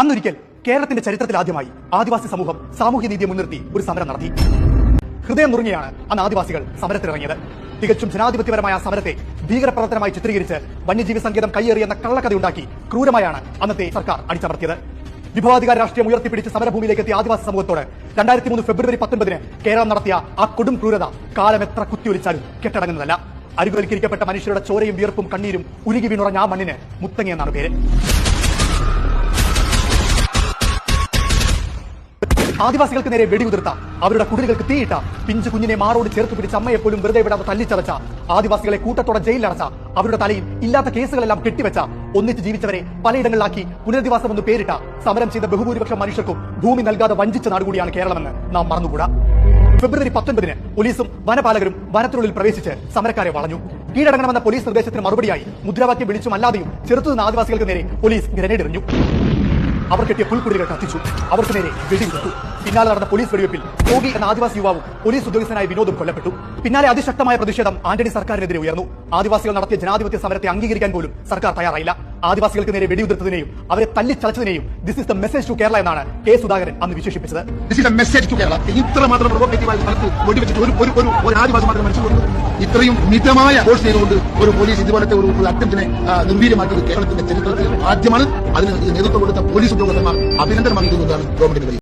അന്നൊരിക്കൽ കേരളത്തിന്റെ ചരിത്രത്തിൽ ആദ്യമായി ആദിവാസി സമൂഹം സാമൂഹ്യനീതിയെ മുൻനിർത്തി ഒരു സമരം നടത്തി. ഹൃദയം നുറുങ്ങിയാണ് അന്ന് ആദിവാസികൾ സമരത്തിലിറങ്ങിയത്. തികച്ചും ജനാധിപത്യപരമായ സമരത്തെ ഭീകരപ്രവർത്തനമായി ചിത്രീകരിച്ച് വന്യജീവി സങ്കേതം കയ്യേറിയെന്ന കള്ളക്കഥയുണ്ടാക്കി ക്രൂരമായാണ് അന്നത്തെ സർക്കാർ അടിച്ചമർത്തിയത്. വിഭവാധികാര രാഷ്ട്രീയം ഉയർത്തിപ്പിടിച്ച് സമരഭൂമിയിലേക്ക് എത്തിയ ആദിവാസി സമൂഹത്തോട് 2003 ഫെബ്രുവരി 19 കേരളം നടത്തിയ ആ കൊടും ക്രൂരത കാലം എത്ര കുത്തിയൊലിച്ചാലും കെട്ടടങ്ങുന്നതല്ല. അരികുവൽക്കരിക്കപ്പെട്ട മനുഷ്യരുടെ ചോരയും വിയർപ്പും കണ്ണീരും ഉരുകി വീണുറഞ്ഞ ആ മണ്ണിന് മുത്തങ്ങ എന്നാണ് പേര്. ആദിവാസികൾക്ക് നേരെ വെടിയുതിർത്ത, അവരുടെ കുടിലുകൾക്ക് തീയിട്ട, പിഞ്ചു കുഞ്ഞിനെ മാറോട് ചേർത്ത് പിടിച്ച, അമ്മയെപ്പോലും വെറുതെ വിടാതെ തല്ലിച്ചതച്ച, ആദിവാസികളെ കൂട്ടത്തോടെ ജയിലിലടച്ച, അവരുടെ തലയിൽ ഇല്ലാത്ത കേസുകളെല്ലാം കെട്ടിവെച്ച, ഒന്നിച്ച് ജീവിച്ചവരെ പലയിടങ്ങളിലാക്കി പുനരധിവാസം എന്ന് പേരിട്ട, സമരം ചെയ്ത ബഹുഭൂരിപക്ഷം മനുഷ്യർക്കും ഭൂമി നൽകാതെ വഞ്ചിച്ച നാടുകൂടിയാണ് കേരളമെന്ന് നാം മറന്നുകൂടാ. ഫെബ്രുവരി 19 പോലീസും വനപാലകരും വനത്തിനുള്ളിൽ പ്രവേശിച്ച് സമരക്കാരെ വളഞ്ഞു. കീഴടങ്ങണമെന്ന പോലീസ് നിർദ്ദേശത്തിന് മറുപടിയായി മുദ്രാവാക്യം വിളിച്ചും അല്ലാതെയും ചെറുത്തുനിന്ന ആദിവാസികൾക്ക് നേരെ പോലീസ് ഗ്രനേഡ് എറിഞ്ഞു. അവർ കെട്ടിയ പുൽക്കുടികൾ കത്തിച്ചു. അവർക്ക് നേരെ വെടിയുതിർത്തു. പിന്നാലെ നടന്ന പോലീസ് വെടിവെപ്പിൽ യോഗി എന്ന ആദിവാസി യുവാവും പോലീസ് ഉദ്യോഗസ്ഥനായ വിനോദും കൊല്ലപ്പെട്ടു. പിന്നാലെ അതിശക്തമായ പ്രതിഷേധം ആന്റണി സർക്കാരിനെതിരെ ഉയർന്നു. ആദിവാസികൾ നടത്തിയ ജനാധിപത്യ സമരത്തെ അംഗീകരിക്കാൻ പോലും സർക്കാർ തയ്യാറായില്ല. ആദിവാസികൾക്ക് നേരെ വെടിയുതിർത്തതിനെയും അവരെ തല്ലിച്ചതച്ചതിനെയും this is the message to Kerala എന്നാണ് കെ സുധാകരൻ അന്ന് വിശേഷിപ്പിച്ചത്. ഇത്രയും മിതമായ ഫോഴ്സ് ചെയ്തുകൊണ്ട് ഒരു പോലീസ് ഇതുപോലത്തെ ഒരു അറ്റംപ്റ്റിനെ നിർവീര്യമാക്കിയത് കേരളത്തിന്റെ ചരിത്രത്തിൽ ആദ്യമാണ്. അതിന് നേതൃത്വം കൊടുത്ത പോലീസ് ഉദ്യോഗസ്ഥന്മാർ അഭിനന്ദനം അറിയിക്കുന്നതാണ് ഗവൺമെന്റിന്.